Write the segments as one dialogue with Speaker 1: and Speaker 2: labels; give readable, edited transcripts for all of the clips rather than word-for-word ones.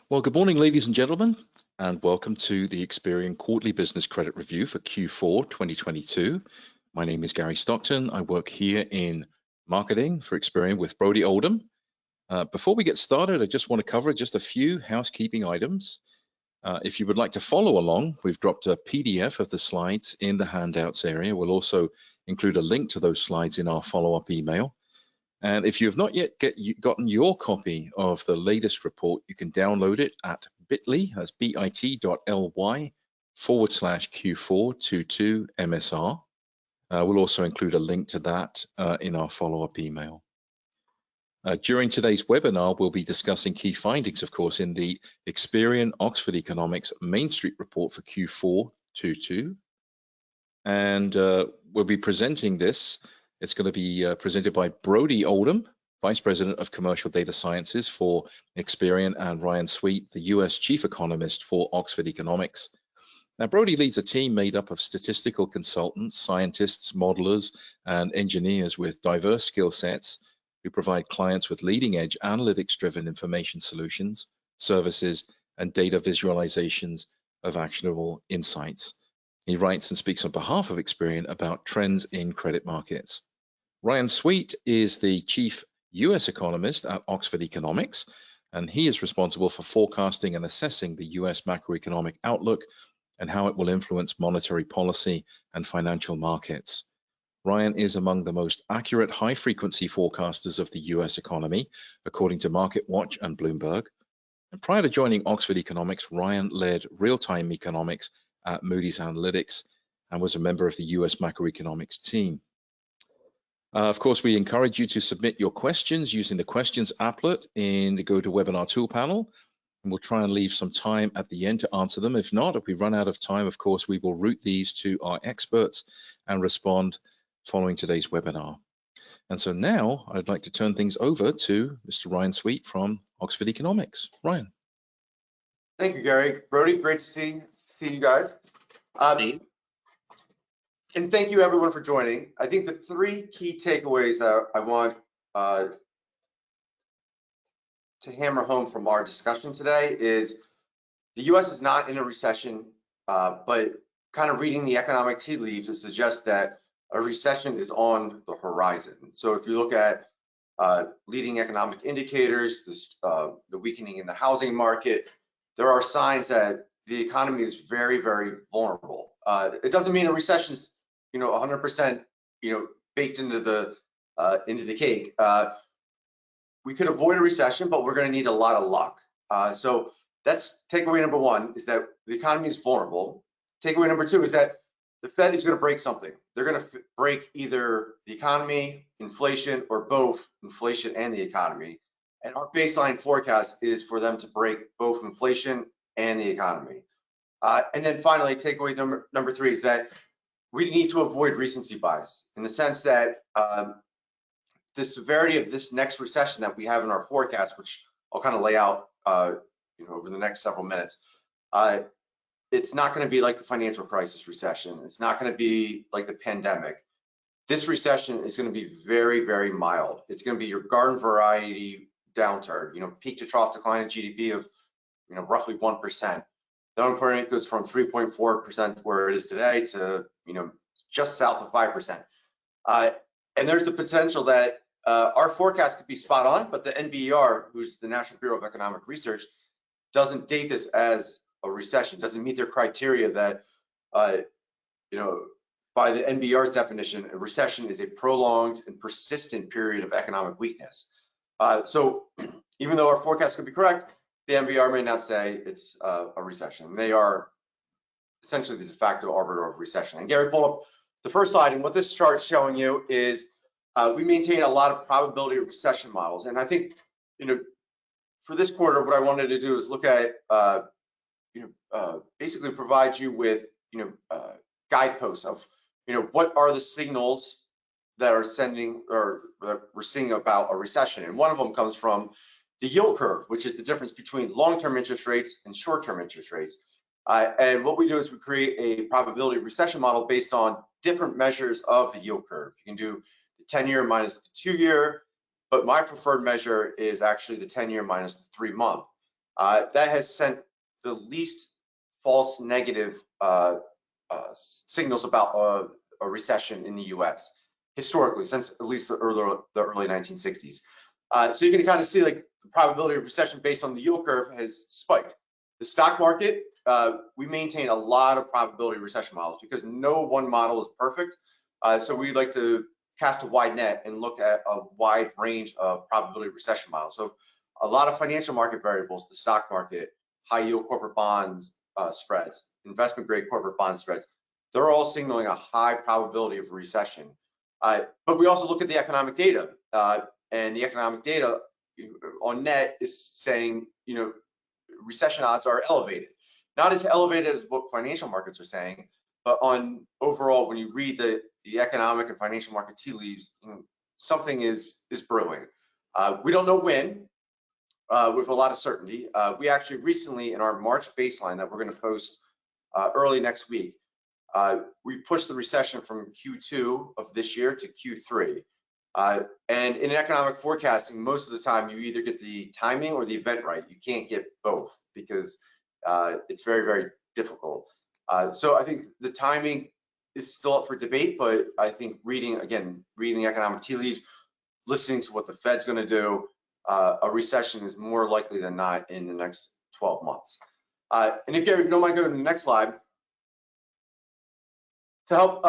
Speaker 1: Well, good morning, ladies and gentlemen, and welcome to the Experian Quarterly Business Credit Review for Q4 2022. My name is Gary Stockton. I work here in marketing for Experian with Brodie Oldham. Before we get started, I just want to cover just a few housekeeping items. If you would like to follow along, we've dropped a PDF of the slides in the handouts area. We'll also include a link to those slides in our follow-up email. And if you have not yet gotten your copy of the latest report, you can download it at bit.ly, that's bit.ly/Q422MSR. We'll also include a link to that in our follow-up email. During today's webinar, we'll be discussing key findings, of course, in the Experian Oxford Economics Main Street report for Q4 22. And we'll be presenting this. It's going to be presented by Brodie Oldham, Vice President of Commercial Data Sciences for Experian and Ryan Sweet, the US Chief Economist for Oxford Economics. Now, Brodie leads a team made up of statistical consultants, scientists, modelers, and engineers with diverse skill sets who provide clients with leading-edge analytics-driven information solutions, services, and data visualizations of actionable insights. He writes and speaks on behalf of Experian about trends in credit markets. Ryan Sweet is the chief US economist at Oxford Economics, and he is responsible for forecasting and assessing the US macroeconomic outlook and how it will influence monetary policy and financial markets. Ryan is among the most accurate high-frequency forecasters of the US economy, according to MarketWatch and Bloomberg. And prior to joining Oxford Economics, Ryan led real-time economics at Moody's Analytics and was a member of the US macroeconomics team. Of course, we encourage you to submit your questions using the questions applet in the GoToWebinar tool panel, and we'll try and leave some time at the end to answer them. If not, if we run out of time, of course, we will route these to our experts and respond following today's webinar. And so now I'd like to turn things over to Mr. Ryan Sweet from Oxford Economics. Ryan.
Speaker 2: Thank you, Gary. Brodie, great to see you guys. And thank you everyone for joining. I think the three key takeaways that I want to hammer home from our discussion today is the US is not in a recession, but kind of reading the economic tea leaves, it suggests that a recession is on the horizon. So if you look at leading economic indicators, the weakening in the housing market, there are signs that the economy is very, very vulnerable. It doesn't mean a recession is, 100%, baked into the cake. We could avoid a recession, but we're going to need a lot of luck. So that's takeaway number one, is that the economy is vulnerable. Takeaway number two is that the Fed is going to break something. They're going to break either the economy, inflation, or both inflation and the economy. And our baseline forecast is for them to break both inflation and the economy. And then finally, takeaway number three is that we need to avoid recency bias in the sense that the severity of this next recession that we have in our forecast, which I'll kind of lay out over the next several minutes, it's not going to be like the financial crisis recession. It's not going to be like the pandemic. This recession is going to be very, very mild. It's going to be your garden variety downturn, peak to trough decline in GDP of roughly 1%. The unemployment rate goes from 3.4% where it is today to just south of 5%. And there's the potential that our forecast could be spot on, but the NBER, who's the National Bureau of Economic Research, doesn't date this as a recession, doesn't meet their criteria that, by the NBER's definition, a recession is a prolonged and persistent period of economic weakness. So even though our forecast could be correct, the NBER may not say it's a recession. They are essentially the de facto arbiter of recession. And Gary, pull up the first slide, and what this chart is showing you is we maintain a lot of probability of recession models. And I think, for this quarter, what I wanted to do is look at, basically provide you with, guideposts of, what are the signals that are sending or that we're seeing about a recession. And one of them comes from the yield curve, which is the difference between long-term interest rates and short-term interest rates. And what we do is we create a probability recession model based on different measures of the yield curve. You can do the 10-year minus the 2-year, but my preferred measure is actually the 10-year minus the 3-month. That has sent the least false negative signals about a recession in the US historically, since at least the early 1960s. So you can kind of see like the probability of recession based on the yield curve has spiked. The stock market, we maintain a lot of probability recession models because no one model is perfect. So we like to cast a wide net and look at a wide range of probability recession models. So a lot of financial market variables, the stock market, high yield corporate bonds spreads, investment grade corporate bond spreads, they're all signaling a high probability of recession. But we also look at the economic data, and the economic data on net is saying, recession odds are elevated. Not as elevated as what financial markets are saying, but on overall, when you read the economic and financial market tea leaves, something is brewing. We don't know when, with a lot of certainty. We actually recently, in our March baseline that we're going to post early next week, we pushed the recession from Q2 of this year to Q3. And in economic forecasting, most of the time you either get the timing or the event right. You can't get both because it's very, very difficult. So I think the timing is still up for debate, but I think reading the economic tea leaves, listening to what the Fed's going to do, a recession is more likely than not in the next 12 months. And if Gary, if you don't mind going to the next slide, to help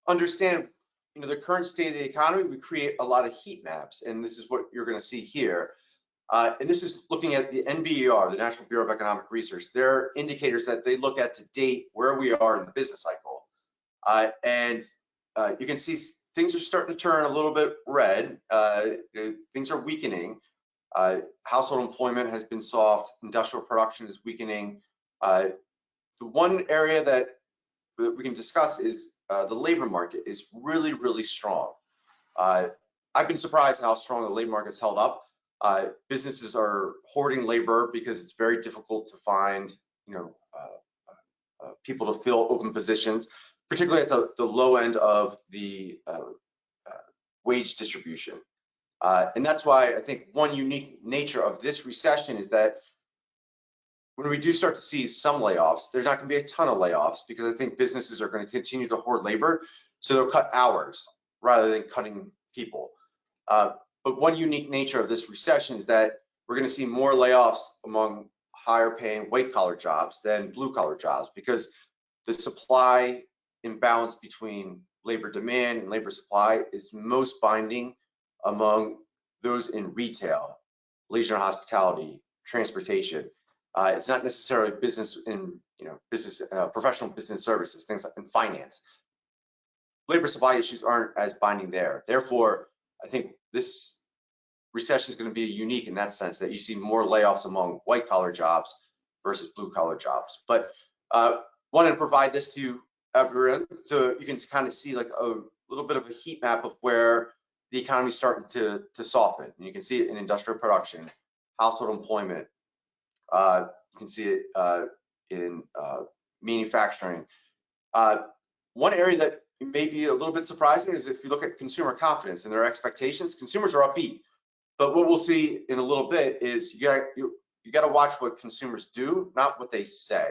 Speaker 2: understand the current state of the economy, we create a lot of heat maps, and this is what you're going to see here. And this is looking at the NBER, the National Bureau of Economic Research. They're indicators that they look at to date where we are in the business cycle. And you can see things are starting to turn a little bit red. Things are weakening. Household employment has been soft. Industrial production is weakening. The one area that we can discuss is the labor market is really, really strong. I've been surprised how strong the labor market's held up. Businesses are hoarding labor because it's very difficult to find, people to fill open positions, particularly at the low end of the wage distribution. And that's why I think one unique nature of this recession is that when we do start to see some layoffs, there's not going to be a ton of layoffs because I think businesses are going to continue to hoard labor, so they'll cut hours rather than cutting people. But one unique nature of this recession is that we're going to see more layoffs among higher paying white collar jobs than blue collar jobs because the supply imbalance between labor demand and labor supply is most binding among those in retail, leisure and hospitality, transportation. It's not necessarily business in professional business services, things like in finance. Labor supply issues aren't as binding there. Therefore, I think this recession is going to be unique in that sense that you see more layoffs among white collar jobs versus blue collar jobs. But wanted to provide this to everyone so you can kind of see like a little bit of a heat map of where the economy is starting to soften. And you can see it in industrial production, household employment. You can see it in manufacturing. One area that may be a little bit surprising is if you look at consumer confidence and their expectations, consumers are upbeat. But what we'll see in a little bit is you got to watch what consumers do, not what they say.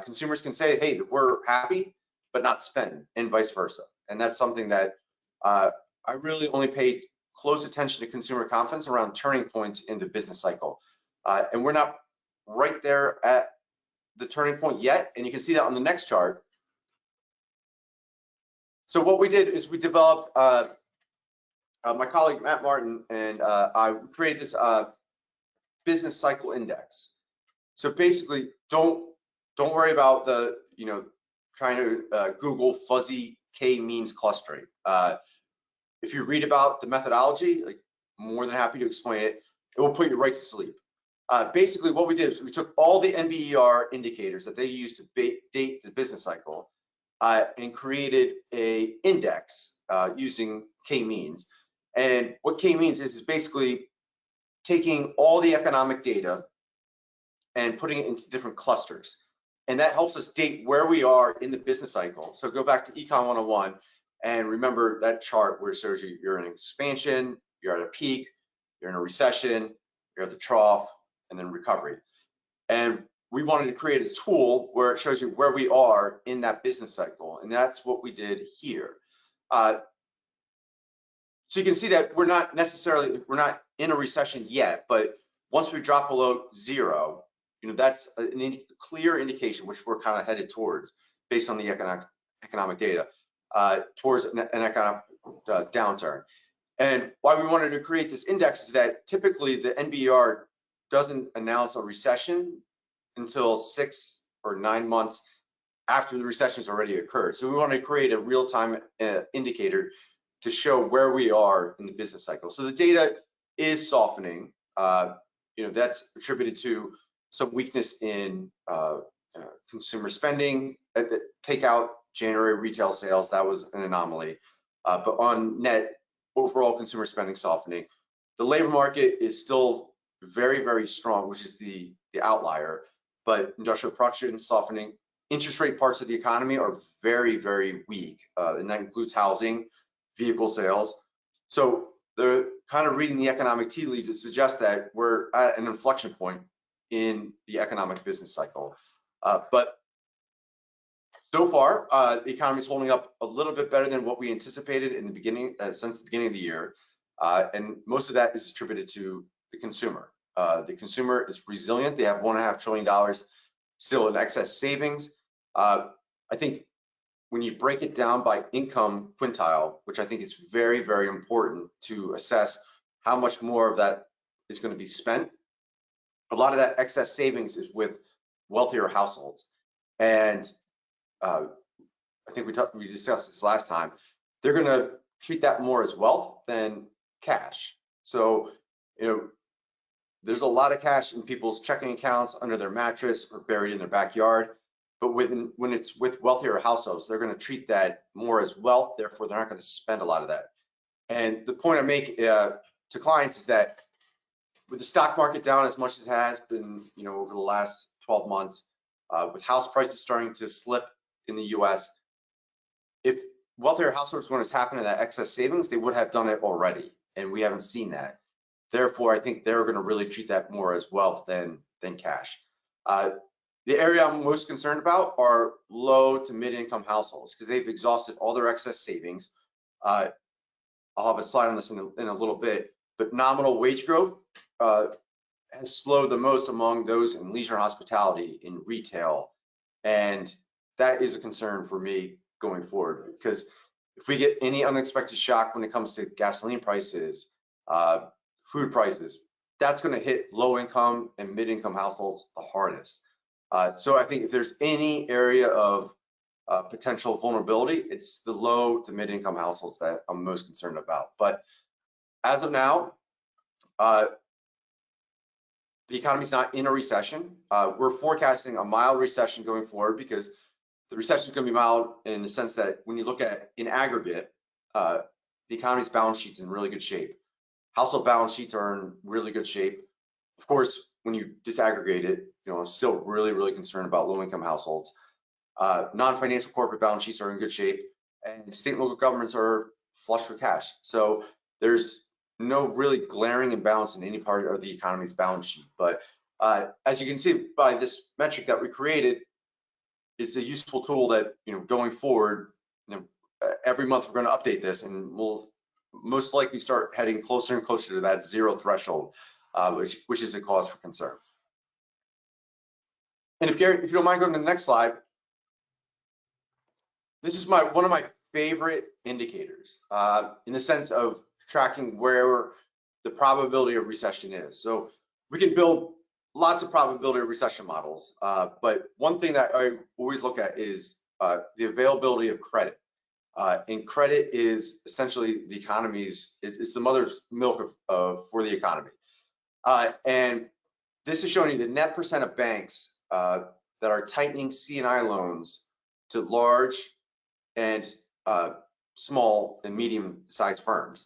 Speaker 2: Consumers can say, hey, we're happy, but not spend, and vice versa. And that's something that I really only pay close attention to consumer confidence around turning points in the business cycle. And we're not right there at the turning point yet. And you can see that on the next chart. So what we did is we developed, my colleague Matt Martin and I created this business cycle index. So basically, don't worry about the trying to Google fuzzy k-means clustering. If you read about the methodology, like more than happy to explain it. It will put you right to sleep. Basically, what we did is we took all the NBER indicators that they use to date the business cycle and created a index using k-means. And what k-means is basically taking all the economic data and putting it into different clusters. And that helps us date where we are in the business cycle. So go back to Econ 101 and remember that chart where it shows you you're in expansion, you're at a peak, you're in a recession, you're at the trough, and then recovery. And we wanted to create a tool where it shows you where we are in that business cycle, and that's what we did here. So you can see that we're not in a recession yet, but once we drop below zero, that's a clear indication, which we're kind of headed towards based on the economic data, towards an economic downturn. And why we wanted to create this index is that typically the NBER doesn't announce a recession until 6 or 9 months after the recession has already occurred. So we want to create a real-time indicator to show where we are in the business cycle. So the data is softening. That's attributed to some weakness in consumer spending. Take out January retail sales, that was an anomaly. But on net, overall consumer spending softening. The labor market is still very, very strong, which is the outlier, but industrial production softening. Interest rate parts of the economy are very, very weak, and that includes housing, vehicle sales. So they're kind of reading the economic tea leaves to suggest that we're at an inflection point in the economic business cycle. But so far, the economy is holding up a little bit better than what we anticipated in the beginning, since the beginning of the year. And most of that is attributed to the consumer. The consumer is resilient. They have $1.5 trillion still in excess savings. I think when you break it down by income quintile, which I think is very, very important to assess how much more of that is going to be spent, a lot of that excess savings is with wealthier households. And I think we discussed this last time. They're going to treat that more as wealth than cash. So, there's a lot of cash in people's checking accounts, under their mattress, or buried in their backyard. But when it's with wealthier households, they're going to treat that more as wealth. Therefore, they're not going to spend a lot of that. And the point I make to clients is that with the stock market down as much as it has been, over the last 12 months, with house prices starting to slip in the U.S., if wealthier households want to tap into that excess savings, they would have done it already, and we haven't seen that. Therefore, I think they're going to really treat that more as wealth than cash. The area I'm most concerned about are low to mid-income households, because they've exhausted all their excess savings. I'll have a slide on this in a little bit, but nominal wage growth has slowed the most among those in leisure and hospitality, in retail, and that is a concern for me going forward, because if we get any unexpected shock when it comes to gasoline prices, food prices, that's going to hit low-income and mid-income households the hardest. So I think if there's any area of potential vulnerability, it's the low to mid-income households that I'm most concerned about. But as of now, the economy's not in a recession. We're forecasting a mild recession going forward, because the recession is going to be mild in the sense that when you look at in aggregate, the economy's balance sheet's in really good shape. Household balance sheets are in really good shape. Of course, when you disaggregate it, I'm still really, really concerned about low-income households. Non-financial corporate balance sheets are in good shape, and state and local governments are flush with cash. So there's no really glaring imbalance in any part of the economy's balance sheet. But as you can see by this metric that we created, it's a useful tool that, going forward, every month we're going to update this, and we'll most likely start heading closer and closer to that zero threshold, which is a cause for concern. And if Gary, if you don't mind going to the next slide, this is one of my favorite indicators in the sense of tracking where the probability of recession is. So we can build lots of probability of recession models, but one thing that I always look at is the availability of credit. And credit is essentially the economy's, it's the mother's milk for the economy. And this is showing you the net percent of banks that are tightening C&I loans to large and small and medium-sized firms.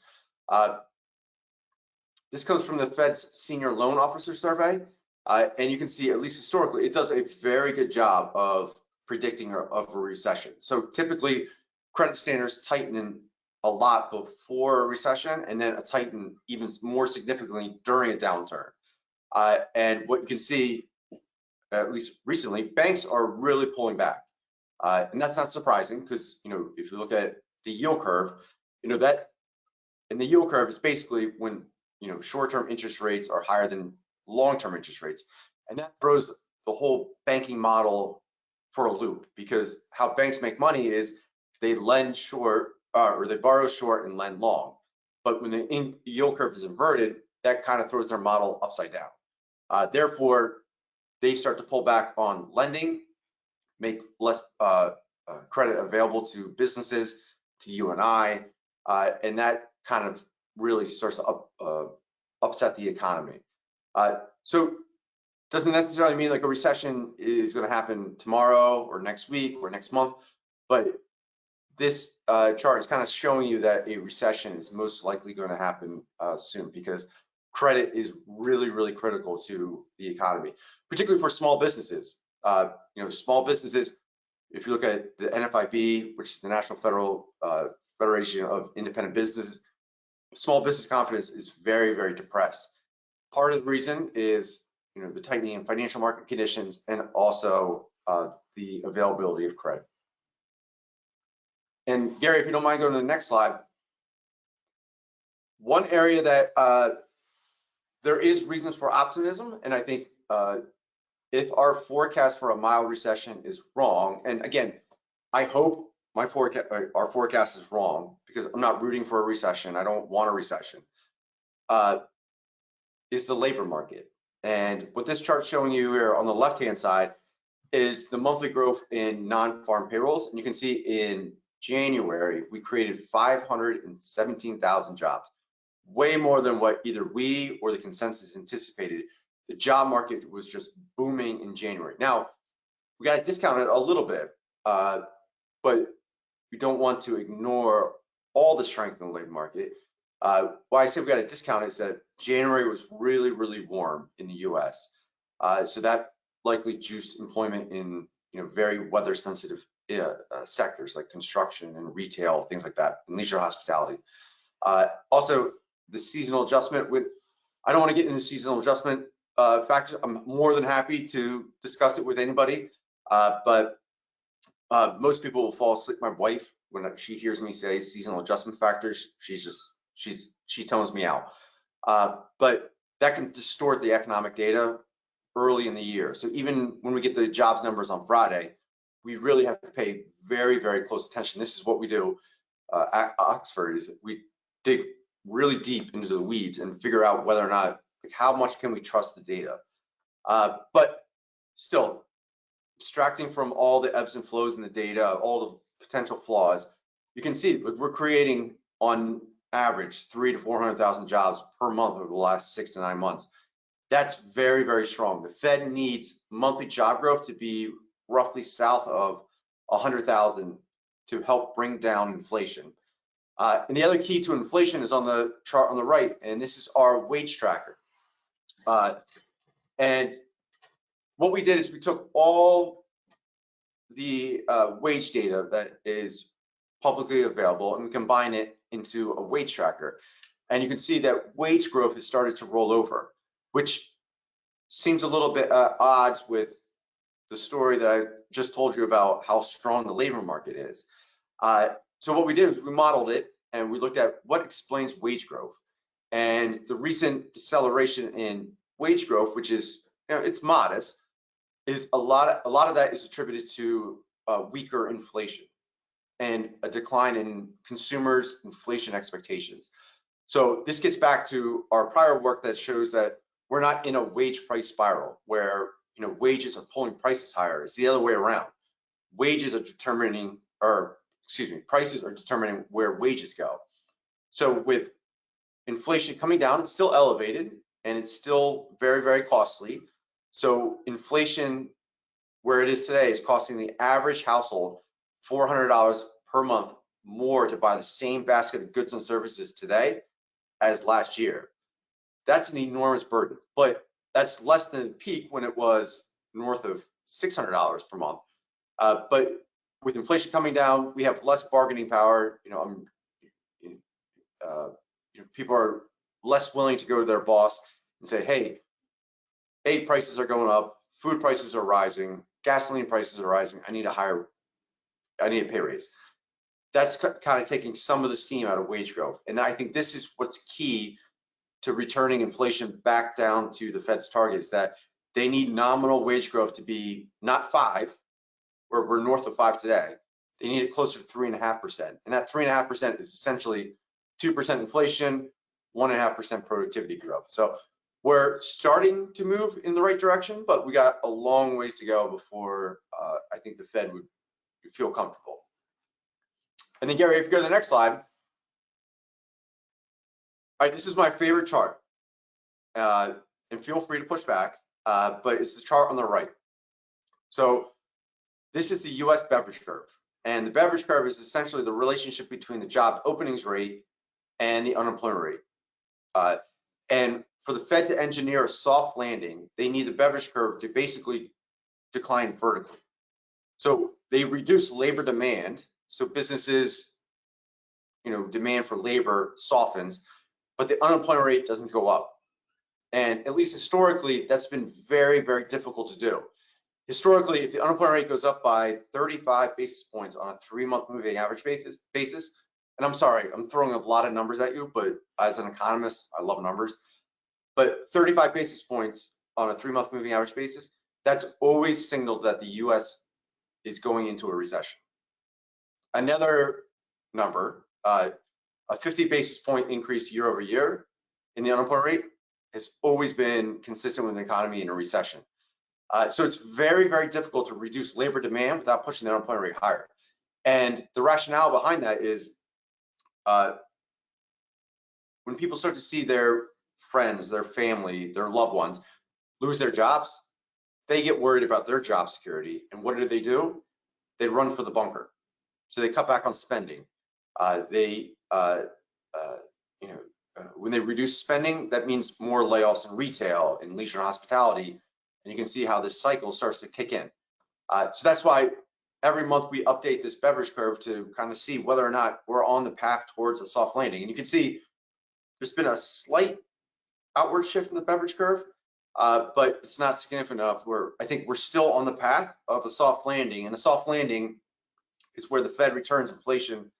Speaker 2: This comes from the Fed's Senior Loan Officer Survey, and you can see, at least historically, it does a very good job of predicting of a recession. So typically, credit standards tighten a lot before a recession, and then tighten even more significantly during a downturn. And what you can see, at least recently, banks are really pulling back. And that's not surprising because, if you look at the yield curve, that, and the yield curve is basically when, short-term interest rates are higher than long-term interest rates. And that throws the whole banking model for a loop, because how banks make money is they lend short, or they borrow short and lend long. But when the yield curve is inverted, that kind of throws their model upside down. Therefore, they start to pull back on lending, make less credit available to businesses, to you and I, and that kind of really starts to upset the economy. So doesn't necessarily mean like a recession is going to happen tomorrow or next week or next month, but this chart is kind of showing you that a recession is most likely going to happen soon, because credit is really, really critical to the economy, particularly for small businesses. Small businesses, if you look at the NFIB, which is the National Federation of Independent Businesses, small business confidence is very, very depressed. Part of the reason is, the tightening in financial market conditions, and also the availability of credit. And Gary, if you don't mind going to the next slide. One area that there is reasons for optimism, and I think if our forecast for a mild recession is wrong, and again, I hope our forecast is wrong, because I'm not rooting for a recession. I don't want a recession. Is the labor market. And what this chart's showing you here on the left-hand side is the monthly growth in non-farm payrolls. And you can see in January, we created 517,000 jobs, way more than what either we or the consensus anticipated. The job market was just booming in January. Now, we got to discount it a little bit, but we don't want to ignore all the strength in the labor market. Why I say we got to discount it is that January was really, really warm in the US. So that likely juiced employment in very weather sensitive sectors like construction and retail, things like that, and leisure hospitality. Also, the seasonal adjustment, I don't want to get into seasonal adjustment factors. I'm more than happy to discuss it with anybody, but most people will fall asleep. My wife, when she hears me say seasonal adjustment factors, she tones me out. But that can distort the economic data early in the year. So even when we get the jobs numbers on Friday, we really have to pay very, very close attention. This is what we do at Oxford, is we dig really deep into the weeds and figure out whether or not, like, how much can we trust the data. But still, abstracting from all the ebbs and flows in the data, all the potential flaws, you can see we're creating on average 300,000 to 400,000 jobs per month over the last 6 to 9 months. That's very, very strong. The Fed needs monthly job growth to be roughly south of 100,000 to help bring down inflation. And the other key to inflation is on the chart on the right, and this is our wage tracker. And what we did is we took all the wage data that is publicly available and we combine it into a wage tracker. And you can see that wage growth has started to roll over, which seems a little bit at odds with the story that I just told you about how strong the labor market is. So what we did is we modeled it and we looked at what explains wage growth. And the recent deceleration in wage growth, which is, it's modest, is a lot of that is attributed to weaker inflation and a decline in consumers' inflation expectations. So this gets back to our prior work that shows that we're not in a wage price spiral where wages are pulling prices higher. It's the other way around. Wages are determining, or excuse me, prices are determining where wages go. So with inflation coming down, it's still elevated and it's still very, very costly. So inflation, where it is today, is costing the average household $400 per month more to buy the same basket of goods and services today as last year. That's an enormous burden, but that's less than the peak when it was north of $600 per month. But with inflation coming down, we have less bargaining power. People are less willing to go to their boss and say, hey, egg prices are going up, food prices are rising, gasoline prices are rising. I need a pay raise. That's kind of taking some of the steam out of wage growth. And I think this is what's key to returning inflation back down to the Fed's target, is that they need nominal wage growth to be not 5%, where we're north of 5% today. They need it closer to 3.5%. And that 3.5% is essentially 2% inflation, 1.5% productivity growth. So we're starting to move in the right direction, but we got a long ways to go before I think the Fed would feel comfortable. And then Gary, if you go to the next slide. All right, this is my favorite chart. And feel free to push back, but it's the chart on the right. So this is the US Beveridge curve. And the Beveridge curve is essentially the relationship between the job openings rate and the unemployment rate. And for the Fed to engineer a soft landing, they need the Beveridge curve to basically decline vertically. So they reduce labor demand. So businesses, demand for labor softens, but the unemployment rate doesn't go up. And at least historically, that's been very, very difficult to do. Historically, if the unemployment rate goes up by 35 basis points on a 3-month moving average basis, and I'm sorry, I'm throwing a lot of numbers at you, but as an economist, I love numbers. But 35 basis points on a 3-month moving average basis, that's always signaled that the US is going into a recession. Another number, a 50 basis point increase year over year in the unemployment rate has always been consistent with an economy in a recession. So it's very, very difficult to reduce labor demand without pushing the unemployment rate higher. And the rationale behind that is when people start to see their friends, their family, their loved ones lose their jobs, they get worried about their job security. And what do? They run for the bunker. So they cut back on spending. When they reduce spending, that means more layoffs in retail, in leisure and hospitality. And you can see how this cycle starts to kick in. So that's why every month we update this Beveridge curve to kind of see whether or not we're on the path towards a soft landing. And you can see there's been a slight outward shift in the Beveridge curve, but it's not significant enough. I think we're still on the path of a soft landing. And a soft landing is where the Fed returns inflation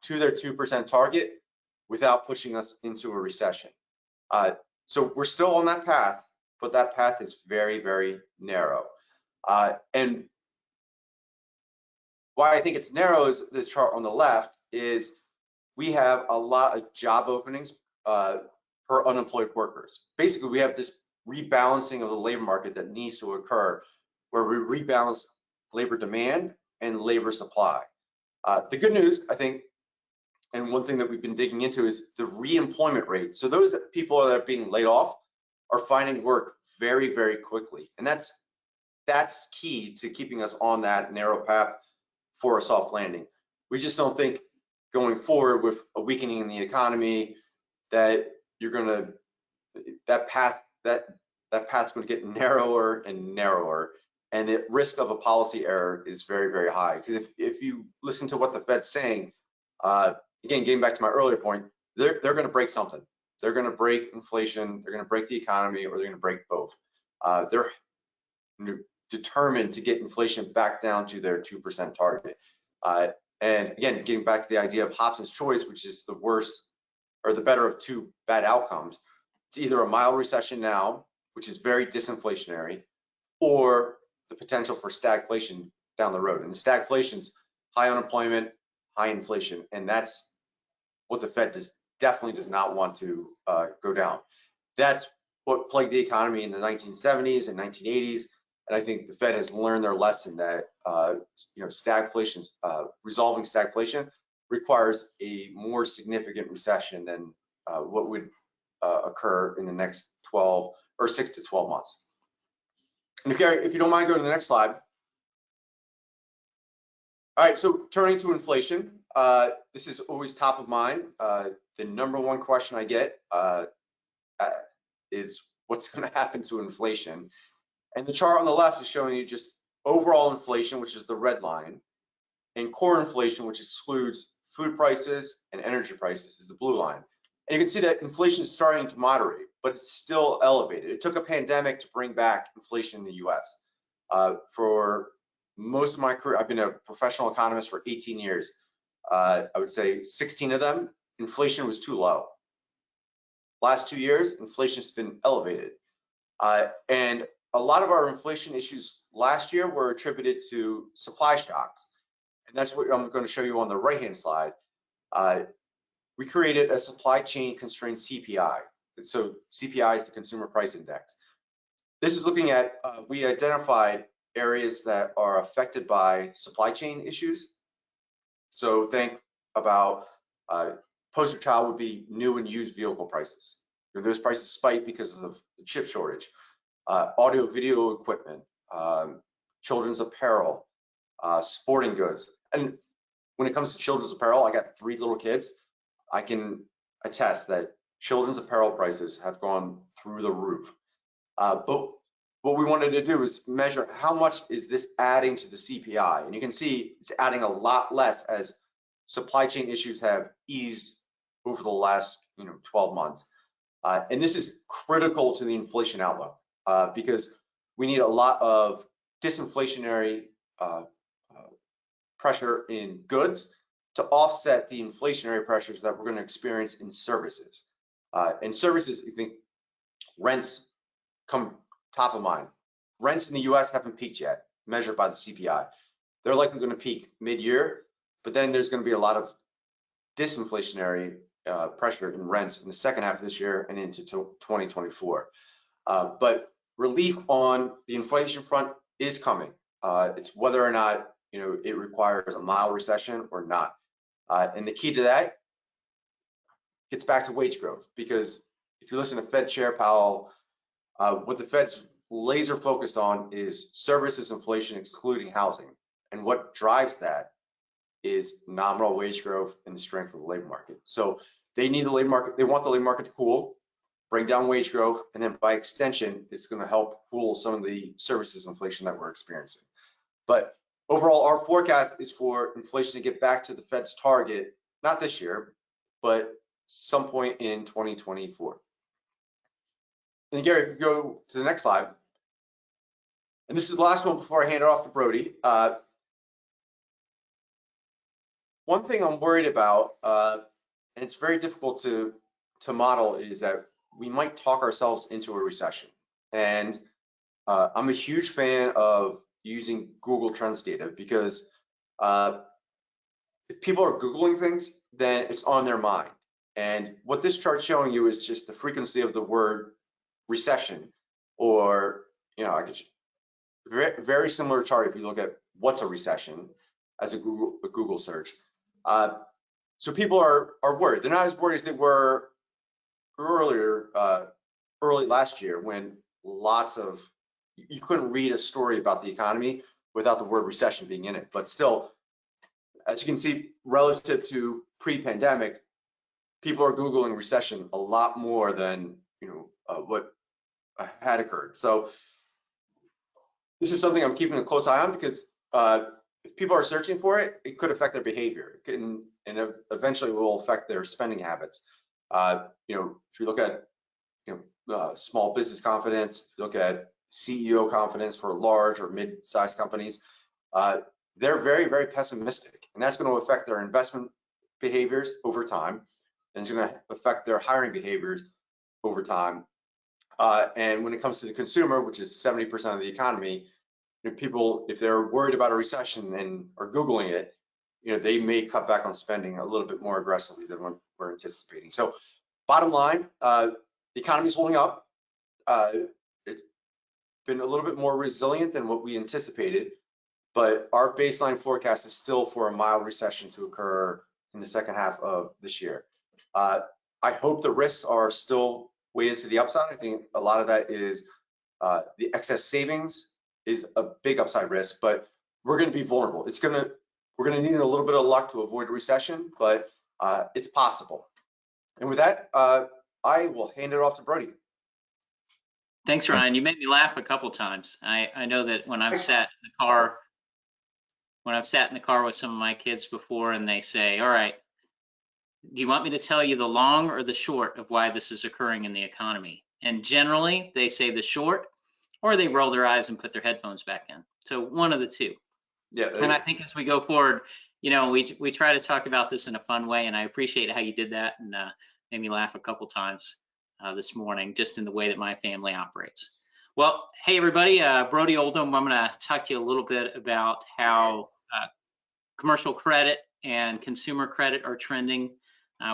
Speaker 2: to their 2% target without pushing us into a recession. So we're still on that path, but that path is very, very narrow. And why I think it's narrow is this chart on the left is we have a lot of job openings per unemployed workers. Basically, we have this rebalancing of the labor market that needs to occur where we rebalance labor demand and labor supply. The good news, I think, and one thing that we've been digging into is the reemployment rate. So those people that are being laid off are finding work very, very quickly. And that's key to keeping us on that narrow path for a soft landing. We just don't think going forward with a weakening in the economy that that path's going to get narrower and narrower. And the risk of a policy error is very, very high. Because if you listen to what the Fed's saying, again, getting back to my earlier point, they're going to break something. They're going to break inflation, they're going to break the economy, or they're going to break both. They're determined to get inflation back down to their 2% target. And again, getting back to the idea of Hobson's choice, which is the worst or the better of two bad outcomes. It's either a mild recession now, which is very disinflationary, or the potential for stagflation down the road. And stagflation's high unemployment, high inflation, and that's what the Fed definitely does not want to go down. That's what plagued the economy in the 1970s and 1980s, and I think the Fed has learned their lesson that resolving stagflation requires a more significant recession than what would occur in the next 6 to 12 months. And if you don't mind going to the next slide. All right, so turning to inflation, this is always top of mind. The number one question I get is what's going to happen to inflation? And the chart on the left is showing you just overall inflation, which is the red line, and core inflation, which excludes food prices and energy prices, is the blue line. And you can see that inflation is starting to moderate, but it's still elevated. It took a pandemic to bring back inflation in the US. For most of my career, I've been a professional economist for 18 years. I would say 16 of them, inflation was too low. Last 2 years, inflation has been elevated. And a lot of our inflation issues last year were attributed to supply shocks. And that's what I'm going to show you on the right-hand slide. We created a supply chain constrained CPI. So CPI is the Consumer Price Index. This is looking at, we identified areas that are affected by supply chain issues. So think about poster child would be new and used vehicle prices. Those prices spike because of the chip shortage. Audio video equipment, children's apparel, sporting goods. And when it comes to children's apparel, I got 3 little kids. I can attest that children's apparel prices have gone through the roof. But what we wanted to do is measure how much is this adding to the CPI. And you can see it's adding a lot less as supply chain issues have eased over the last 12 months. And this is critical to the inflation outlook because we need a lot of disinflationary pressure in goods to offset the inflationary pressures that we're going to experience in services. In services, I think rents come top of mind. Rents in the US haven't peaked yet, measured by the CPI. They're likely going to peak mid-year, but then there's going to be a lot of disinflationary pressure in rents in the second half of this year and into 2024. But relief on the inflation front is coming. It's whether or not it requires a mild recession or not. And the key to that gets back to wage growth, because if you listen to Fed Chair Powell, what the Fed's laser focused on is services inflation excluding housing. And what drives that is nominal wage growth and the strength of the labor market. So they need the labor market, they want the labor market to cool, bring down wage growth, and then by extension, it's going to help cool some of the services inflation that we're experiencing. But overall, our forecast is for inflation to get back to the Fed's target, not this year, but some point in 2024. And Gary, if you go to the next slide, and this is the last one before I hand it off to Brodie. One thing I'm worried about, and it's very difficult to model, is that we might talk ourselves into a recession. And I'm a huge fan of using Google Trends data because if people are Googling things, then it's on their mind. And what this chart's showing you is just the frequency of the word recession, or I could very similar chart if you look at what's a recession as a Google search. So people are worried. They're not as worried as they were earlier, early last year, when you couldn't read a story about the economy without the word recession being in it. But still, as you can see, relative to pre-pandemic, people are Googling recession a lot more than what had occurred. So this is something I'm keeping a close eye on, because if people are searching for it, it could affect their behavior, and eventually will affect their spending habits. If you look at small business confidence, look at CEO confidence for large or mid-sized companies, they're very, very pessimistic, and that's going to affect their investment behaviors over time, and it's going to affect their hiring behaviors over time. And when it comes to the consumer, which is 70% of the economy, people, if they're worried about a recession and are Googling it, they may cut back on spending a little bit more aggressively than what we're anticipating. So bottom line, the economy is holding up. It's been a little bit more resilient than what we anticipated, but our baseline forecast is still for a mild recession to occur in the second half of this year. I hope the risks are still weighted to the upside. I think a lot of that is the excess savings is a big upside risk, but we're going to be vulnerable. We're going to need a little bit of luck to avoid a recession, but it's possible. And with that, I will hand it off to Brodie.
Speaker 3: Thanks, Ryan. You made me laugh a couple times. I know that when I've sat in the car with some of my kids before, and they say, "All right, Do you want me to tell you the long or the short of why this is occurring in the economy? And generally, they say the short, or they roll their eyes and put their headphones back in. So one of the two.
Speaker 2: Yeah.
Speaker 3: And I think as we go forward, you know, we try to talk about this in a fun way, and I appreciate how you did that, and made me laugh a couple times this morning, just in the way that my family operates. Well, hey everybody, Brodie Oldham. I'm going to talk to you a little bit about how commercial credit and consumer credit are trending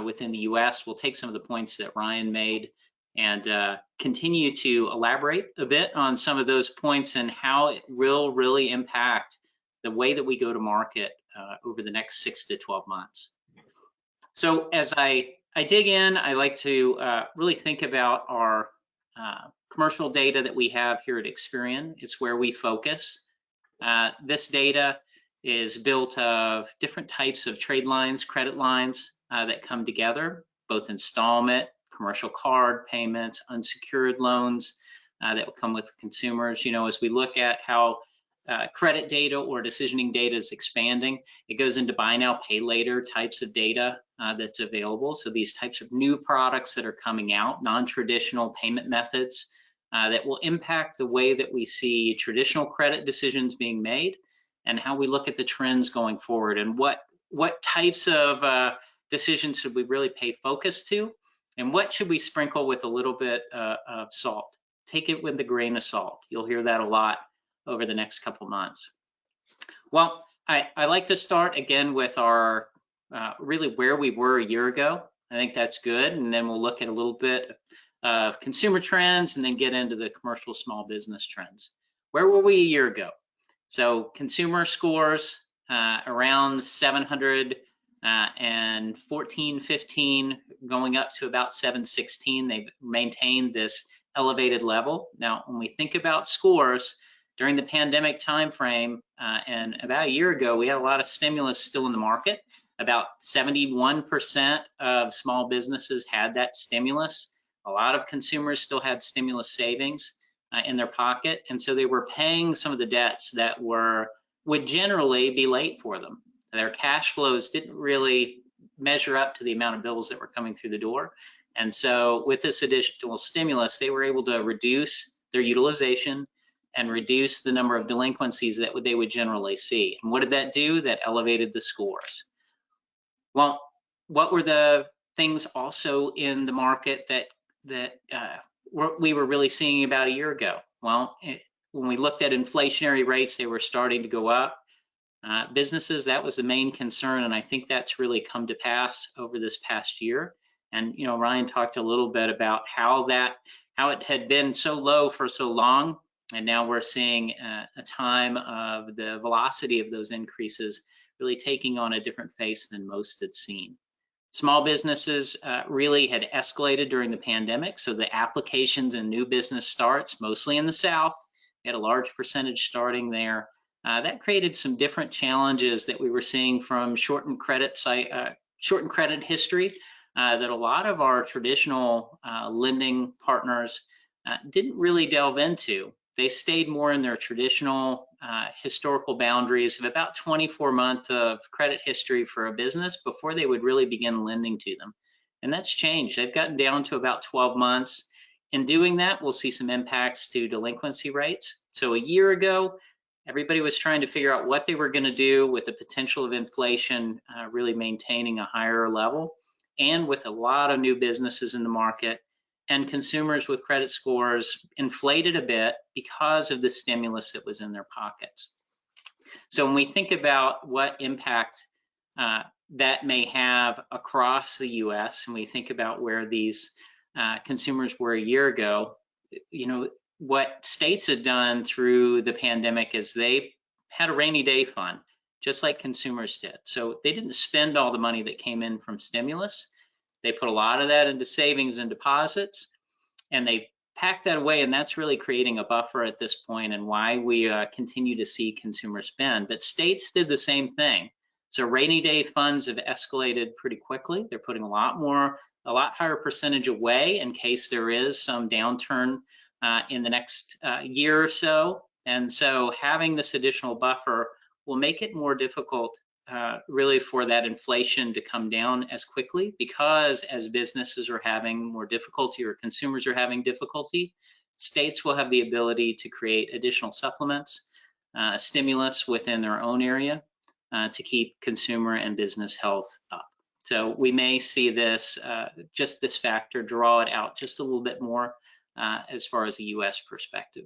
Speaker 3: within the U.S. We'll take some of the points that Ryan made and continue to elaborate a bit on some of those points and how it will really impact the way that we go to market over the next 6 to 12 months. So as I dig in, I like to really think about our commercial data that we have here at Experian. It's where we focus. This data is built of different types of trade lines, credit lines that come together, both installment, commercial card payments, unsecured loans that will come with consumers. You know, as we look at how credit data or decisioning data is expanding, it goes into buy now, pay later types of data that's available. So these types of new products that are coming out, non-traditional payment methods that will impact the way that we see traditional credit decisions being made and how we look at the trends going forward, and what types of decisions should we really pay focus to, and what should we sprinkle with a little bit of salt. Take it with a grain of salt. You'll hear that a lot over the next couple months. Well, I like to start again with our really where we were a year ago. I think that's good, and then we'll look at a little bit of consumer trends and then get into the commercial small business trends. Where were we a year ago? So consumer scores around 714, 15, going up to about 716. They've maintained this elevated level. Now, when we think about scores during the pandemic timeframe, and about a year ago, we had a lot of stimulus still in the market. About 71% of small businesses had that stimulus. A lot of consumers still had stimulus savings in their pocket, and so they were paying some of the debts that would generally be late for them. Their cash flows didn't really measure up to the amount of bills that were coming through the door, and so with this additional stimulus, they were able to reduce their utilization and reduce the number of delinquencies that they would generally see. And what did that do? That elevated the scores. Well, what were the things also in the market that we were really seeing about a year ago? Well, when we looked at inflationary rates, they were starting to go up. Businesses, that was the main concern, and I think that's really come to pass over this past year. And you know, Ryan talked a little bit about how it had been so low for so long, and now we're seeing a time of the velocity of those increases really taking on a different face than most had seen. Small businesses really had escalated during the pandemic, so the applications and new business starts, mostly in the South, we had a large percentage starting there. That created some different challenges that we were seeing from shortened credit history that a lot of our traditional lending partners didn't really delve into. They stayed more in their traditional historical boundaries of about 24 months of credit history for a business before they would really begin lending to them. And that's changed. They've gotten down to about 12 months. In doing that, we'll see some impacts to delinquency rates. So a year ago, everybody was trying to figure out what they were going to do with the potential of inflation really maintaining a higher level, and with a lot of new businesses in the market and consumers with credit scores inflated a bit because of the stimulus that was in their pockets. So when we think about what impact that may have across the US, and we think about where these consumers were a year ago, you know, what states had done through the pandemic is they had a rainy day fund, just like consumers did. So they didn't spend all the money that came in from stimulus. They put a lot of that into savings and deposits, and they packed that away, and that's really creating a buffer at this point, and why we continue to see consumer spend. But states did the same thing. So rainy day funds have escalated pretty quickly. They're putting a lot higher percentage away in case there is some downturn in the next year or so. And so having this additional buffer will make it more difficult really for that inflation to come down as quickly, because as businesses are having more difficulty or consumers are having difficulty, states will have the ability to create additional supplements, stimulus within their own area to keep consumer and business health up. So we may see this, just this factor, draw it out just a little bit more as far as the US perspective.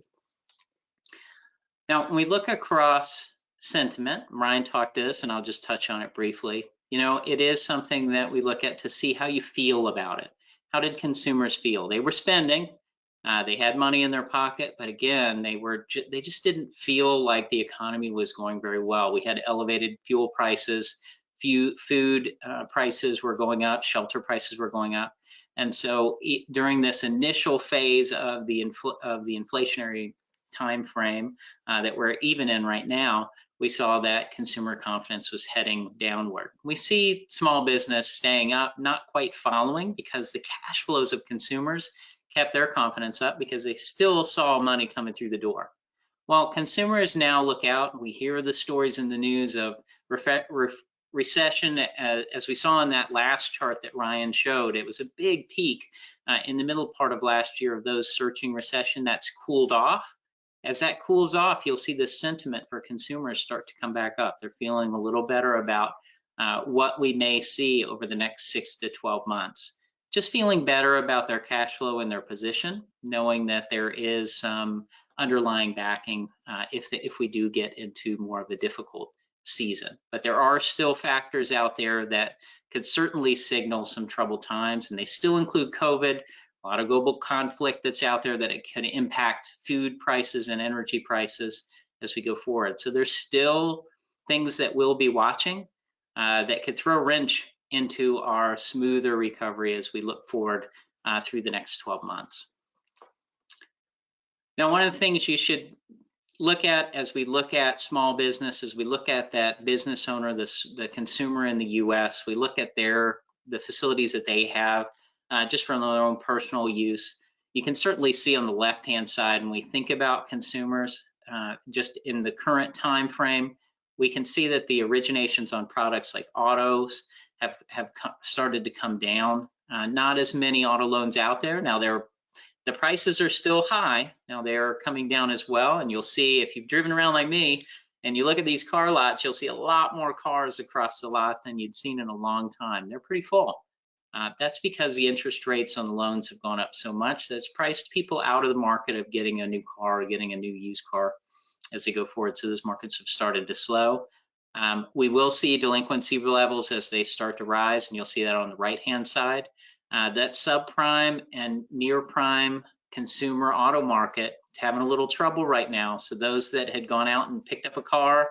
Speaker 3: Now, when we look across sentiment, Ryan talked this, and I'll just touch on it briefly. You know, it is something that we look at to see how you feel about it. How did consumers feel? They were spending, they had money in their pocket, but again, they just didn't feel like the economy was going very well. We had elevated fuel prices, food prices were going up, shelter prices were going up, and so during this initial phase of the inflationary time frame that we're even in right now, we saw that consumer confidence was heading downward. We see small business staying up, not quite following, because the cash flows of consumers kept their confidence up because they still saw money coming through the door. Well, consumers now look out. We hear the stories in the news of recession, as we saw in that last chart that Ryan showed. It was a big peak in the middle part of last year of those searching recession. That's cooled off. As that cools off, you'll see the sentiment for consumers start to come back up. They're feeling a little better about what we may see over the next 6 to 12 months. Just feeling better about their cash flow and their position, knowing that there is some underlying backing if we do get into more of a difficult season. But there are still factors out there that could certainly signal some troubled times, and they still include COVID. A lot of global conflict that's out there that it can impact food prices and energy prices as we go forward. So there's still things that we'll be watching that could throw a wrench into our smoother recovery as we look forward through the next 12 months. Now, one of the things you should look at as we look at small business, as we look at that business owner, the consumer in the US, we look at the facilities that they have just from their own personal use. You can certainly see on the left-hand side, when we think about consumers, just in the current time frame, we can see that the originations on products like autos have started to come down. Not as many auto loans out there. Now, the prices are still high. Now they're coming down as well, and you'll see if you've driven around like me and you look at these car lots, you'll see a lot more cars across the lot than you'd seen in a long time. They're pretty full. That's because the interest rates on the loans have gone up so much that's priced people out of the market of getting a new car or getting a new used car as they go forward. So those markets have started to slow. We will see delinquency levels as they start to rise, and you'll see that on the right-hand side. That subprime and near prime consumer auto market is having a little trouble right now. So those that had gone out and picked up a car,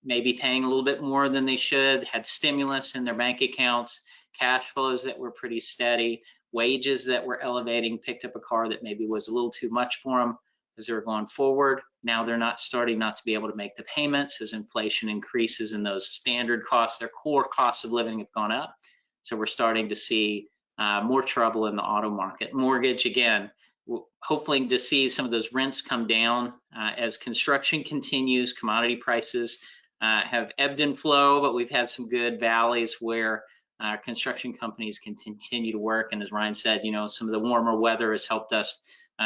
Speaker 3: maybe paying a little bit more than they should, had stimulus in their bank accounts, cash flows that were pretty steady, wages that were elevating, picked up a car that maybe was a little too much for them as they were going forward. Now they're starting not to be able to make the payments as inflation increases and those standard costs, their core costs of living have gone up. So we're starting to see more trouble in the auto market. Mortgage, again, hopefully to see some of those rents come down as construction continues. Commodity prices have ebbed and flow, but we've had some good valleys where construction companies can continue to work. And as Ryan said, you know, some of the warmer weather has helped us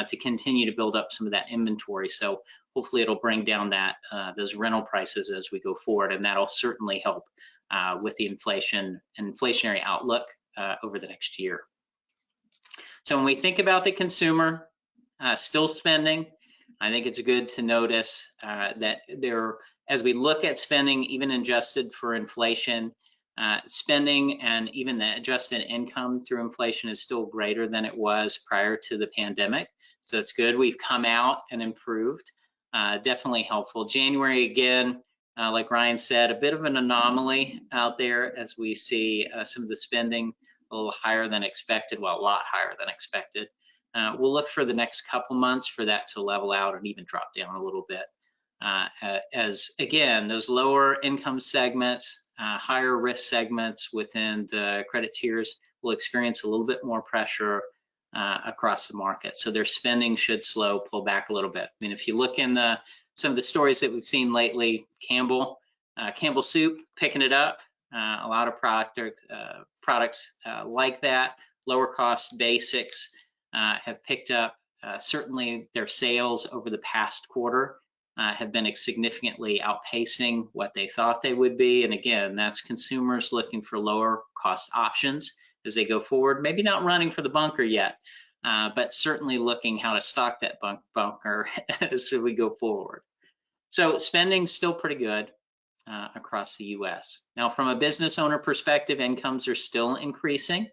Speaker 3: to continue to build up some of that inventory. So hopefully it'll bring down those rental prices as we go forward, and that'll certainly help with the inflationary outlook over the next year. So when we think about the consumer still spending, I think it's good to notice that as we look at spending, even adjusted for inflation, spending and even the adjusted income through inflation is still greater than it was prior to the pandemic. So that's good. We've come out and improved. Definitely helpful. January, again, like Ryan said, a bit of an anomaly out there as we see some of the spending a little higher than expected, well, a lot higher than expected. We'll look for the next couple months for that to level out and even drop down a little bit. As again, those lower income segments, higher risk segments within the credit tiers will experience a little bit more pressure across the market. So their spending should pull back a little bit. I mean, if you look in some of the stories that we've seen lately, Campbell Campbell Soup picking it up. A lot of products like that. Lower cost basics have picked up. Certainly their sales over the past quarter have been significantly outpacing what they thought they would be. And again, that's consumers looking for lower cost options as they go forward. Maybe not running for the bunker yet, but certainly looking how to stock that bunker as we go forward. So spending's still pretty good across the US. Now, from a business owner perspective, incomes are still increasing.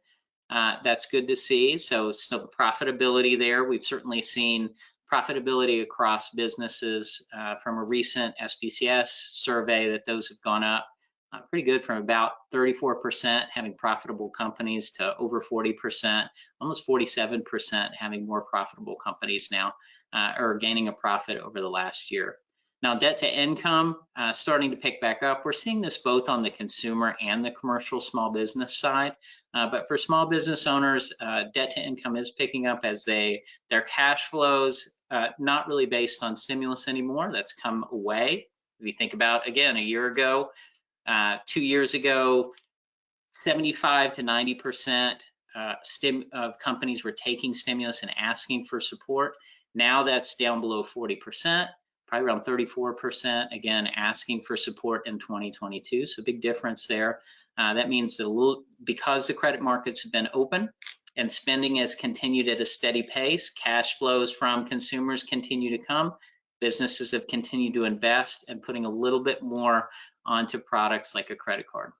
Speaker 3: That's good to see. So still profitability there. We've certainly seen profitability across businesses from a recent SPCS survey that those have gone up pretty good, from about 34% having profitable companies to over 40%, almost 47% having more profitable companies now, or gaining a profit over the last year. Now, debt to income starting to pick back up. We're seeing this both on the consumer and the commercial small business side. But for small business owners, debt to income is picking up as their cash flows, not really based on stimulus anymore. That's come away. If you think about, again, a year ago, 2 years ago, 75 to 90% of companies were taking stimulus and asking for support. Now that's down below 40%. Probably around 34%, again, asking for support in 2022. So big difference there. That means that because the credit markets have been open and spending has continued at a steady pace, cash flows from consumers continue to come. Businesses have continued to invest and putting a little bit more onto products like a credit card.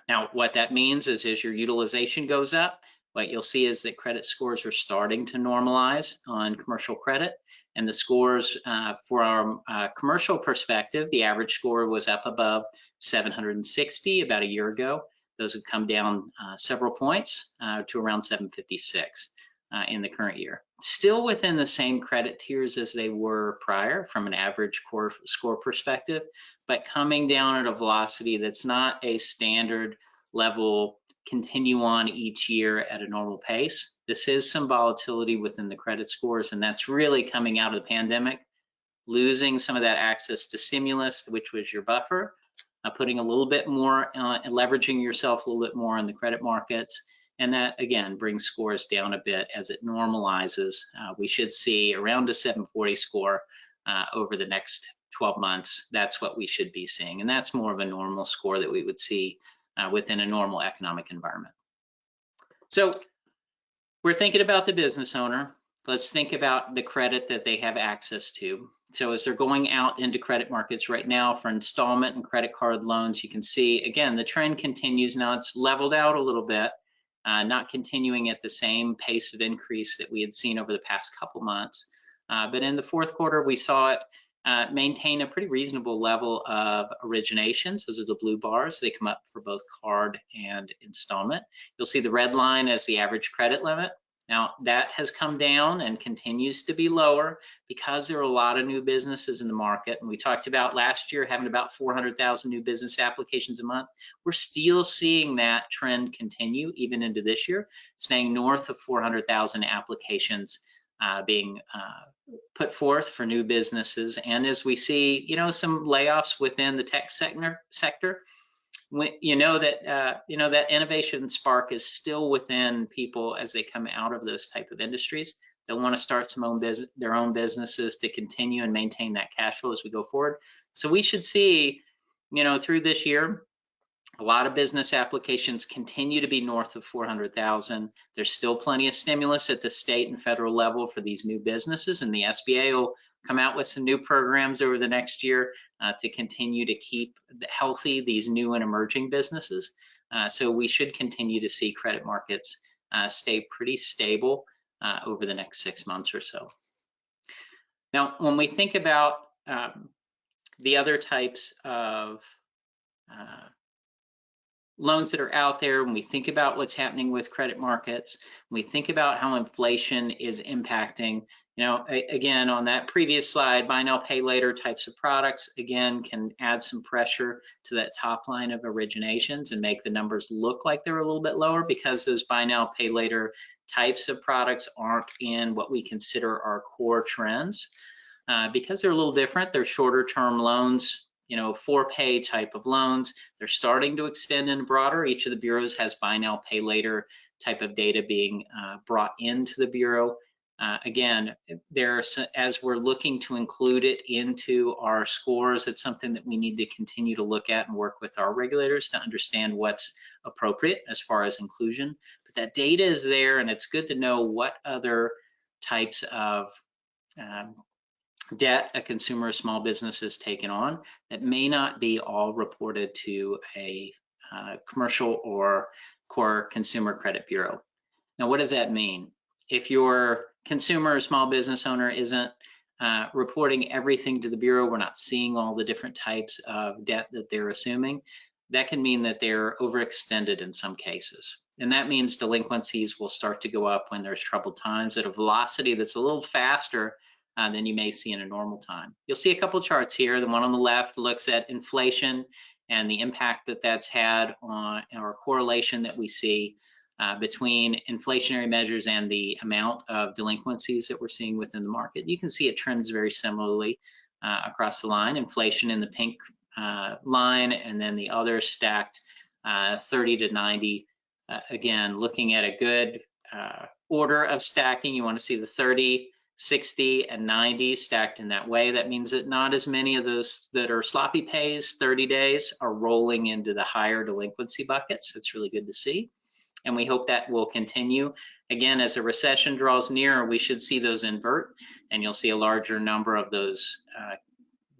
Speaker 3: Now, what that means is as your utilization goes up, what you'll see is that credit scores are starting to normalize on commercial credit. And the scores for our commercial perspective, the average score was up above 760 about a year ago. Those have come down several points to around 756 in the current year. Still within the same credit tiers as they were prior from an average score perspective, but coming down at a velocity that's not a standard level continue on each year at a normal pace. This is some volatility within the credit scores, and that's really coming out of the pandemic, losing some of that access to stimulus, which was your buffer, putting a little bit more, leveraging yourself a little bit more in the credit markets. And that, again, brings scores down a bit as it normalizes. We should see around a 740 score over the next 12 months. That's what we should be seeing. And that's more of a normal score that we would see within a normal economic environment. So we're thinking about the business owner. Let's think about the credit that they have access to. So as they're going out into credit markets right now for installment and credit card loans, you can see, again, the trend continues. Now it's leveled out a little bit, not continuing at the same pace of increase that we had seen over the past couple months. But in the fourth quarter, we saw it maintain a pretty reasonable level of originations. Those are the blue bars. They come up for both card and installment. You'll see the red line as the average credit limit. Now that has come down and continues to be lower because there are a lot of new businesses in the market. And we talked about last year having about 400,000 new business applications a month. We're still seeing that trend continue even into this year, staying north of 400,000 applications being put forth for new businesses. And as we see, some layoffs within the tech sector, that innovation spark is still within people as they come out of those type of industries. They'll want to start their own businesses to continue and maintain that cash flow as we go forward. So we should see, through this year, a lot of business applications continue to be north of 400,000. There's still plenty of stimulus at the state and federal level for these new businesses, and the SBA will come out with some new programs over the next year to continue to keep healthy these new and emerging businesses. So we should continue to see credit markets stay pretty stable over the next 6 months or so. Now, when we think about the other types of loans that are out there, when we think about what's happening with credit markets, when we think about how inflation is impacting, again, on that previous slide, buy now, pay later types of products, again, can add some pressure to that top line of originations and make the numbers look like they're a little bit lower because those buy now, pay later types of products aren't in what we consider our core trends. Because they're a little different, they're shorter term loans, for-pay type of loans. They're starting to extend in broader. Each of the bureaus has buy now, pay later type of data being brought into the bureau. Again, as we're looking to include it into our scores, it's something that we need to continue to look at and work with our regulators to understand what's appropriate as far as inclusion. But that data is there, and it's good to know what other types of debt a consumer or small business is taken on that may not be all reported to a commercial or core consumer credit bureau. Now, what does that mean? If your consumer or small business owner isn't reporting everything to the bureau, we're not seeing all the different types of debt that they're assuming, that can mean that they're overextended in some cases. And that means delinquencies will start to go up when there's troubled times at a velocity that's a little faster than you may see in a normal time. You'll see a couple charts here. The one on the left looks at inflation and the impact that that's had on our correlation that we see between inflationary measures and the amount of delinquencies that we're seeing within the market. You can see it trends very similarly across the line. Inflation in the pink line, and then the other stacked 30 to 90. Again, looking at a good order of stacking, you want to see the 30, 60, and 90 stacked in that way. That means that not as many of those that are sloppy pays, 30 days, are rolling into the higher delinquency buckets. It's really good to see. And we hope that will continue. Again, as a recession draws nearer, we should see those invert, and you'll see a larger number of those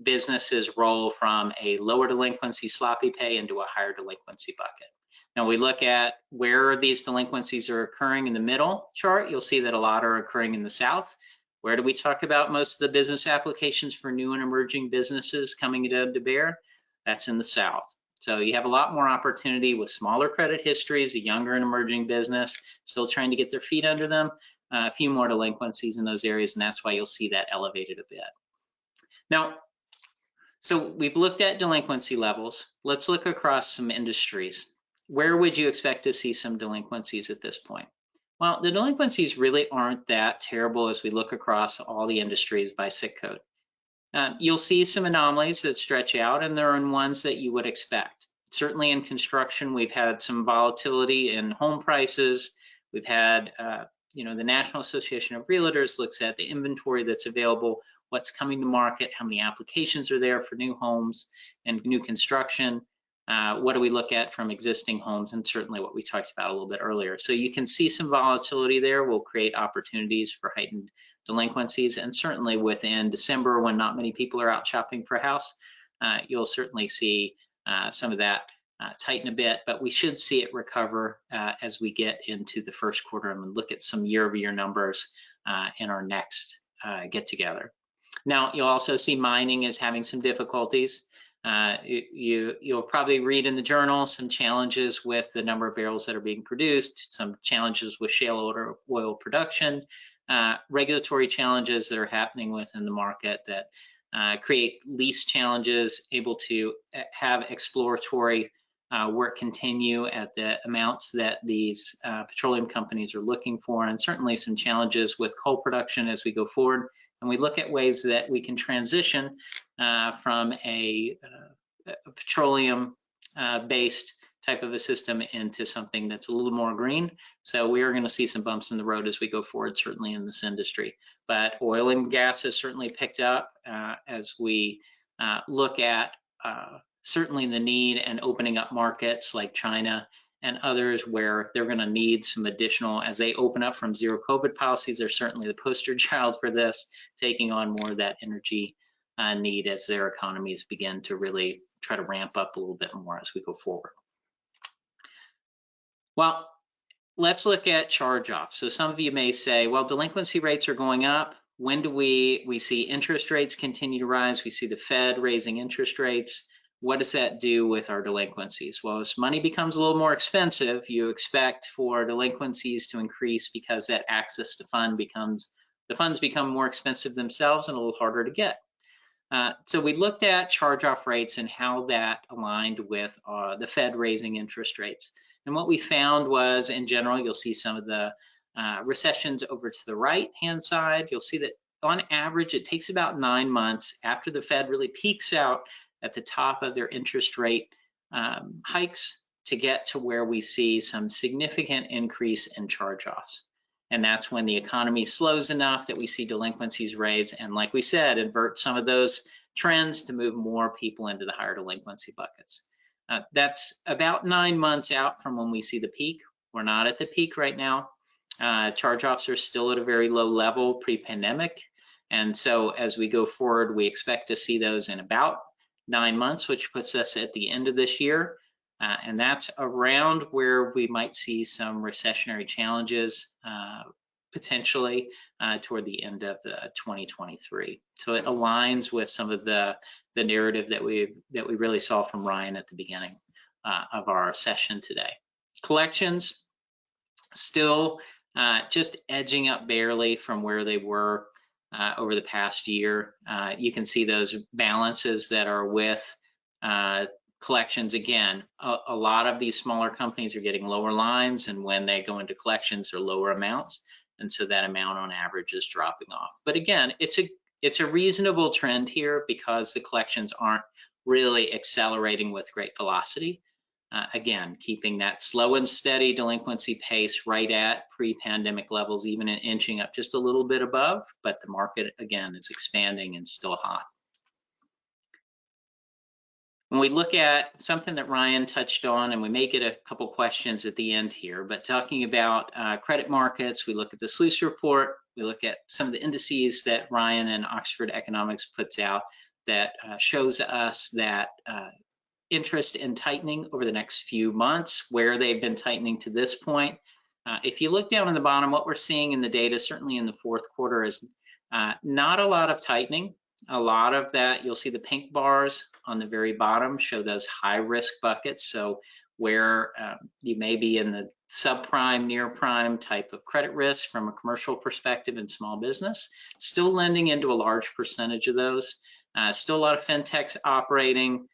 Speaker 3: businesses roll from a lower delinquency sloppy pay into a higher delinquency bucket. Now we look at where these delinquencies are occurring in the middle chart. You'll see that a lot are occurring in the South. Where do we talk about most of the business applications for new and emerging businesses coming to bear? That's in the South. So you have a lot more opportunity with smaller credit histories, a younger and emerging business, still trying to get their feet under them, a few more delinquencies in those areas, and that's why you'll see that elevated a bit. Now, so we've looked at delinquency levels. Let's look across some industries. Where would you expect to see some delinquencies at this point? Well, the delinquencies really aren't that terrible as we look across all the industries by SIC code. You'll see some anomalies that stretch out, and there are ones that you would expect. Certainly in construction, we've had some volatility in home prices. We've had, the National Association of Realtors looks at the inventory that's available, what's coming to market, how many applications are there for new homes and new construction. What do we look at from existing homes, and certainly what we talked about a little bit earlier. So you can see some volatility there will create opportunities for heightened delinquencies, and certainly within December, when not many people are out shopping for a house, you'll certainly see some of that tighten a bit, but we should see it recover as we get into the first quarter and look at some year-over-year numbers in our next get together. Now, you'll also see mining is having some difficulties. You'll probably read in the journal some challenges with the number of barrels that are being produced, some challenges with shale oil production, regulatory challenges that are happening within the market that create lease challenges, able to have exploratory work continue at the amounts that these petroleum companies are looking for, and certainly some challenges with coal production as we go forward. And we look at ways that we can transition from a petroleum-based type of a system into something that's a little more green. So we are going to see some bumps in the road as we go forward, certainly in this industry. But oil and gas has certainly picked up as we look at certainly the need and opening up markets like China and others where they're going to need some additional, as they open up from zero COVID policies, they're certainly the poster child for this, taking on more of that energy need as their economies begin to really try to ramp up a little bit more as we go forward. Well, let's look at charge-offs. So some of you may say, well, delinquency rates are going up. When do we see interest rates continue to rise? We see the Fed raising interest rates. What does that do with our delinquencies? Well, as money becomes a little more expensive, you expect for delinquencies to increase because that access to the funds become more expensive themselves and a little harder to get. So we looked at charge-off rates and how that aligned with the Fed raising interest rates. And what we found was, in general, you'll see some of the recessions over to the right-hand side. You'll see that on average, it takes about 9 months after the Fed really peaks out at the top of their interest rate hikes to get to where we see some significant increase in charge-offs. And that's when the economy slows enough that we see delinquencies raise, and like we said, invert some of those trends to move more people into the higher delinquency buckets. That's about 9 months out from when we see the peak. We're not at the peak right now. Charge-offs are still at a very low level pre-pandemic. And so as we go forward, we expect to see those in about 9 months, which puts us at the end of this year. And that's around where we might see some recessionary challenges potentially toward the end of 2023. So it aligns with some of the narrative that we really saw from Ryan at the beginning of our session today. Collections still just edging up barely from where they were over the past year. You can see those balances that are with collections. Again, a lot of these smaller companies are getting lower lines, and when they go into collections, they're lower amounts, and so that amount on average is dropping off. But again, it's a reasonable trend here because the collections aren't really accelerating with great velocity. Again, keeping that slow and steady delinquency pace right at pre-pandemic levels, even inching up just a little bit above, but the market again is expanding and still hot. When we look at something that Ryan touched on, and we may get a couple questions at the end here, but talking about credit markets, we look at the SLOOS report, we look at some of the indices that Ryan and Oxford Economics puts out that shows us that interest in tightening over the next few months, where they've been tightening to this point. If you look down in the bottom, what we're seeing in the data, certainly in the fourth quarter, is not a lot of tightening. A lot of that, you'll see the pink bars on the very bottom show those high risk buckets. So where you may be in the subprime, near prime type of credit risk from a commercial perspective in small business, still lending into a large percentage of those. Still a lot of fintechs operating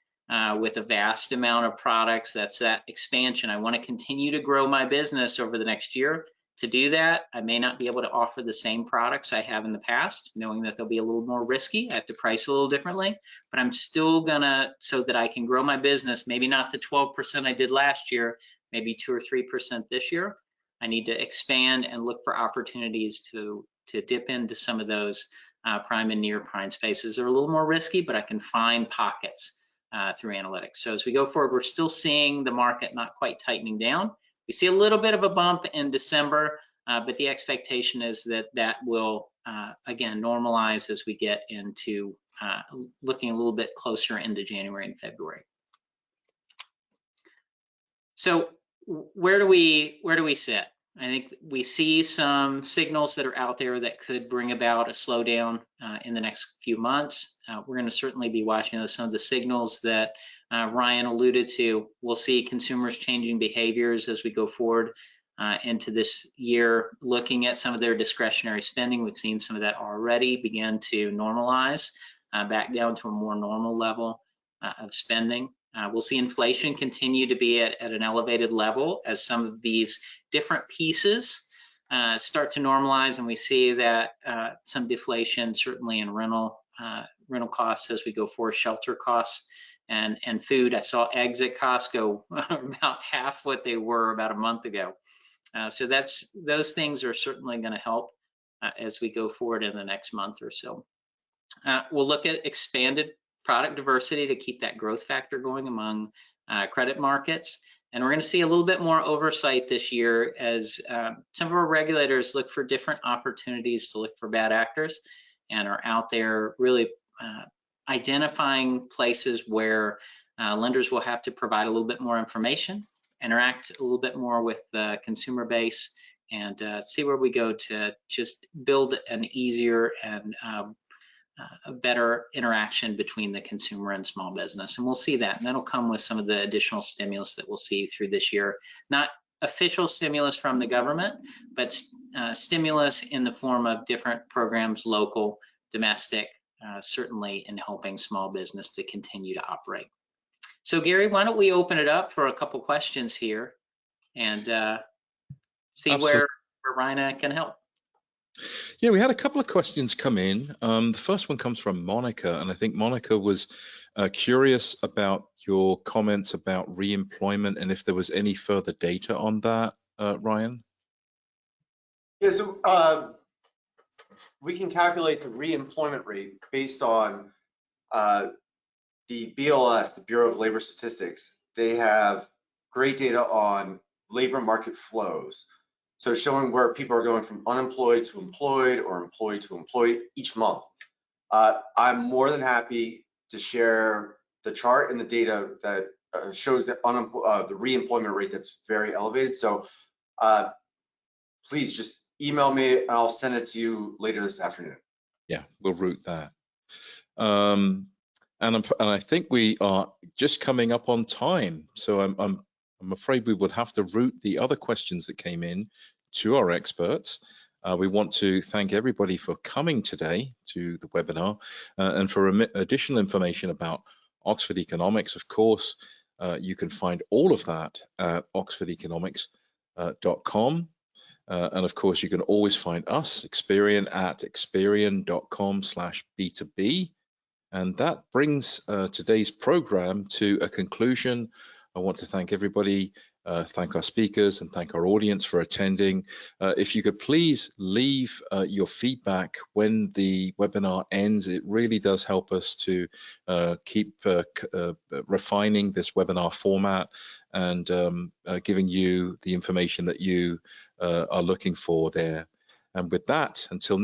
Speaker 3: with a vast amount of products. That's that expansion. I want to continue to grow my business over the next year. To do that, I may not be able to offer the same products I have in the past, knowing that they'll be a little more risky. I have to price a little differently, but I'm still gonna, so that I can grow my business, maybe not the 12% I did last year, maybe 2 or 3% this year. I need to expand and look for opportunities to dip into some of those prime and near prime spaces. They're a little more risky, but I can find pockets through analytics. So as we go forward, we're still seeing the market not quite tightening down. We see a little bit of a bump in December, but the expectation is that that will, again, normalize as we get into looking a little bit closer into January and February. So where do we sit? I think we see some signals that are out there that could bring about a slowdown in the next few months. We're going to certainly be watching some of the signals that Ryan alluded to. We'll see consumers changing behaviors as we go forward into this year, looking at some of their discretionary spending. We've seen some of that already begin to normalize back down to a more normal level of spending. We'll see inflation continue to be at an elevated level as some of these different pieces start to normalize, and we see that some deflation certainly in rental costs as we go forward, shelter costs and food. I saw eggs at Costco about half what they were about a month ago. So those things are certainly going to help as we go forward in the next month or so. We'll look at expanded product diversity to keep that growth factor going among credit markets. And we're going to see a little bit more oversight this year as some of our regulators look for different opportunities to look for bad actors and are out there really identifying places where lenders will have to provide a little bit more information, interact a little bit more with the consumer base, and see where we go to just build an easier and a better interaction between the consumer and small business. And we'll see that, and that'll come with some of the additional stimulus that we'll see through this year. Not official stimulus from the government, but stimulus in the form of different programs, local, domestic, certainly in helping small business to continue to operate. So Gary, why don't we open it up for a couple questions here and see where Ryan can help.
Speaker 1: Yeah, we had a couple of questions come in. The first one comes from Monica, and I think Monica was Curious about your comments about re-employment and if there was any further data on that, Ryan?
Speaker 2: Yeah, so we can calculate the re-employment rate based on the BLS, the Bureau of Labor Statistics. They have great data on labor market flows. So showing where people are going from unemployed to employed or employed to employed each month. I'm more than happy to share the chart and the data that shows that the re-employment rate that's very elevated. So please just email me and I'll send it to you later this afternoon.
Speaker 1: Yeah, we'll route that. And I think we are just coming up on time. So I'm afraid we would have to route the other questions that came in to our experts. We want to thank everybody for coming today to the webinar and for additional information about Oxford Economics. Of course, you can find all of that at oxfordeconomics.com. And of course, you can always find us, Experian, at experian.com/B2B. And that brings today's program to a conclusion. I want to thank everybody, thank our speakers, and thank our audience for attending. If you could please leave your feedback when the webinar ends, it really does help us to keep refining this webinar format and giving you the information that you are looking for there. And with that, until next